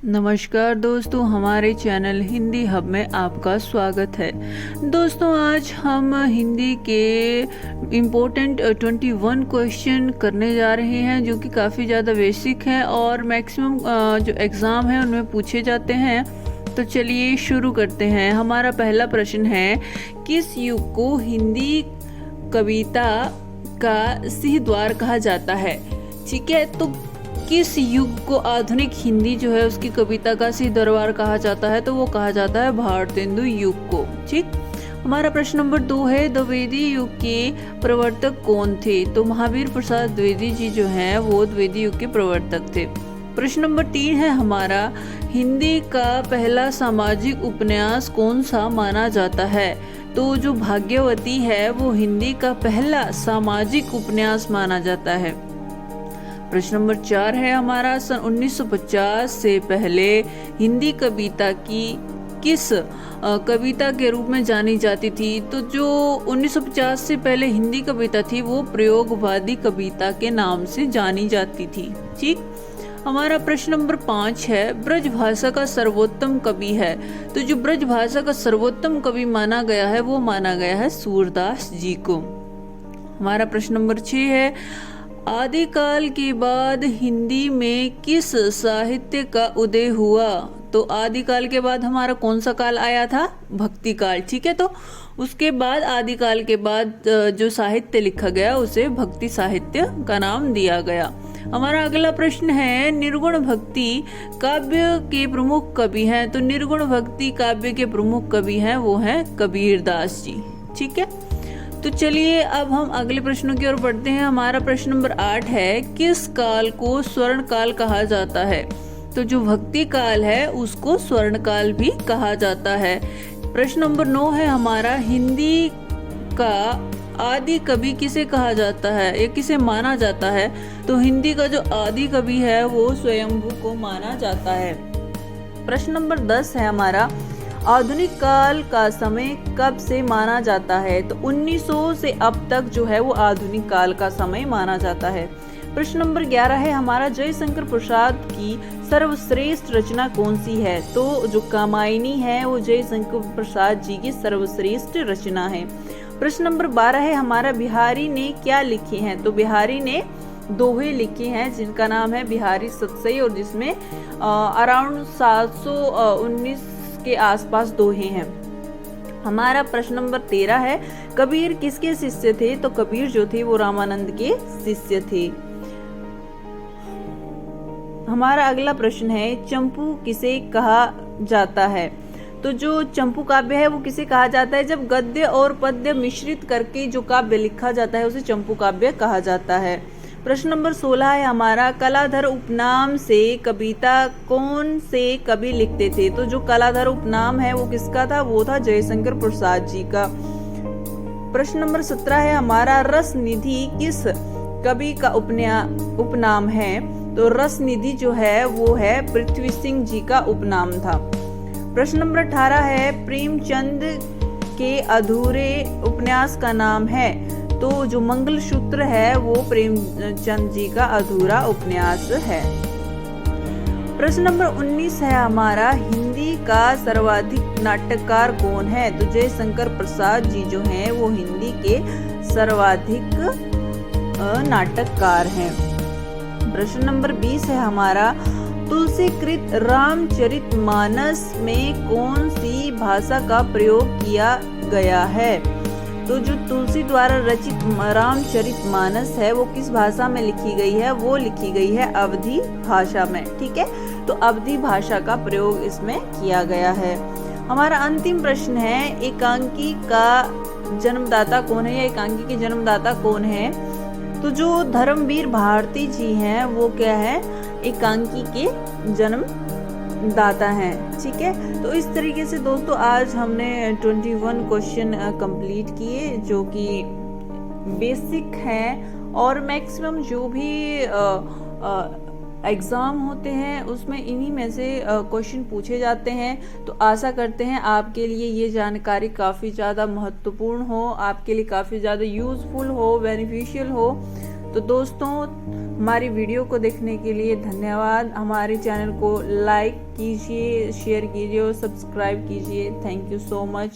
नमस्कार दोस्तों, हमारे चैनल हिंदी हब में आपका स्वागत है। दोस्तों, आज हम हिंदी के इम्पोर्टेंट 21 क्वेश्चन करने जा रहे हैं जो कि काफ़ी ज़्यादा बेसिक हैं और मैक्सिमम जो एग्ज़ाम है उनमें पूछे जाते हैं। तो चलिए शुरू करते हैं। हमारा पहला प्रश्न है, किस युग को हिंदी कविता का सिंह द्वार कहा जाता है? ठीक है, तो किस युग को आधुनिक हिंदी जो है उसकी कविता का सिंह दरबार कहा जाता है? तो वो कहा जाता है भारतेंदु युग को। ठीक। हमारा प्रश्न नंबर 2 है, द्विवेदी युग के प्रवर्तक कौन थे? तो महावीर प्रसाद द्विवेदी जी जो हैं वो द्विवेदी युग के प्रवर्तक थे। प्रश्न नंबर 3 है हमारा, हिंदी का पहला सामाजिक उपन्यास कौन सा माना जाता है? तो जो भाग्यवती है वो हिंदी का पहला सामाजिक उपन्यास माना जाता है। प्रश्न नंबर 4 है हमारा, सन 1950 से पहले हिंदी कविता की किस कविता के रूप में जानी जाती थी? तो जो 1950 से पहले हिंदी कविता थी वो प्रयोगवादी कविता के नाम से जानी जाती थी। ठीक। हमारा प्रश्न नंबर 5 है, ब्रज भाषा का सर्वोत्तम कवि है? तो जो ब्रज भाषा का सर्वोत्तम कवि माना गया है वो माना गया है सूरदास जी को। हमारा प्रश्न नंबर 6 है, आदिकाल के बाद हिंदी में किस साहित्य का उदय हुआ? तो आदिकाल के बाद हमारा कौन सा काल आया था? भक्ति काल। ठीक है, तो उसके बाद आदिकाल के बाद जो साहित्य लिखा गया उसे भक्ति साहित्य का नाम दिया गया। हमारा अगला प्रश्न है, निर्गुण भक्ति काव्य के प्रमुख कवि हैं? तो निर्गुण भक्ति काव्य के प्रमुख कवि हैं वो हैं कबीरदास जी। ठीक है, तो चलिए अब हम अगले प्रश्नों की ओर बढ़ते हैं। हमारा प्रश्न नंबर 8 है, किस काल को स्वर्ण काल कहा जाता है? तो जो भक्ति काल है उसको स्वर्ण काल भी कहा जाता है। प्रश्न नंबर 9 है हमारा, हिंदी का आदि कवि किसे कहा जाता है या किसे माना जाता है? तो हिंदी का जो आदि कवि है वो स्वयंभू को माना जाता है। प्रश्न नंबर 10 है हमारा, आधुनिक काल का समय कब से माना जाता है? तो 1900 से अब तक जो है वो आधुनिक काल का समय माना जाता है। प्रश्न नंबर 11 है हमारा, जयशंकर प्रसाद की सर्वश्रेष्ठ रचना कौन सी है? तो जो कामायनी है वो जयशंकर प्रसाद जी की सर्वश्रेष्ठ रचना है। प्रश्न नंबर 12 है हमारा, बिहारी ने क्या लिखे हैं? तो बिहारी ने दोहे लिखे हैं जिनका नाम है बिहारी सतसई और जिसमें अराउंड 719 के आसपास दोहे हैं। हमारा प्रश्न नंबर 13 है, कबीर किसके शिष्य थे? तो कबीर जो थे वो रामानंद के शिष्य थे। हमारा अगला प्रश्न है, चंपू किसे कहा जाता है? तो जो चंपू काव्य है वो किसे कहा जाता है? जब गद्य और पद्य मिश्रित करके जो काव्य लिखा जाता है उसे चंपू काव्य कहा जाता है। प्रश्न नंबर 16 है हमारा, कलाधर उपनाम से कविता कौन से कवि लिखते थे? तो जो कलाधर उपनाम है वो किसका था? वो था जयशंकर प्रसाद जी का। प्रश्न नंबर 17 है हमारा, रस निधि किस कवि का उपनाम है? तो रस निधि जो है वो है पृथ्वी सिंह जी का उपनाम था। प्रश्न नंबर 18 है, प्रेमचंद के अधूरे उपन्यास का नाम है? तो जो मंगलसूत्र है वो प्रेमचंद जी का अधूरा उपन्यास है। प्रश्न नंबर 19 है हमारा, हिंदी का सर्वाधिक नाटककार कौन है? तो जयशंकर प्रसाद जी जो हैं वो हिंदी के सर्वाधिक नाटककार हैं। प्रश्न नंबर 20 है हमारा, तुलसीकृत रामचरितमानस में कौन सी भाषा का प्रयोग किया गया है? तो जो तुलसी द्वारा रचित रामचरितमानस है वो किस भाषा में लिखी गई है? वो लिखी गई है अवधी भाषा में। ठीक है, तो अवधी भाषा का प्रयोग इसमें किया गया है। हमारा अंतिम प्रश्न है, एकांकी का जन्मदाता कौन है या एकांकी के जन्मदाता कौन है? तो जो धर्मवीर भारती जी हैं वो क्या है? एकांकी के जन्मदाता हैं। ठीक है, तो इस तरीके से दोस्तों आज हमने 21 क्वेश्चन कंप्लीट किए जो कि बेसिक हैं और मैक्सिमम जो भी एग्ज़ाम होते हैं उसमें इन्हीं में से क्वेश्चन पूछे जाते हैं। तो आशा करते हैं आपके लिए ये जानकारी काफ़ी ज़्यादा महत्वपूर्ण हो, आपके लिए काफ़ी ज़्यादा यूज़फुल हो, बेनिफिशियल हो। तो दोस्तों हमारी वीडियो को देखने के लिए धन्यवाद। हमारे चैनल को लाइक कीजिए, शेयर कीजिए और सब्सक्राइब कीजिए। Thank you so much.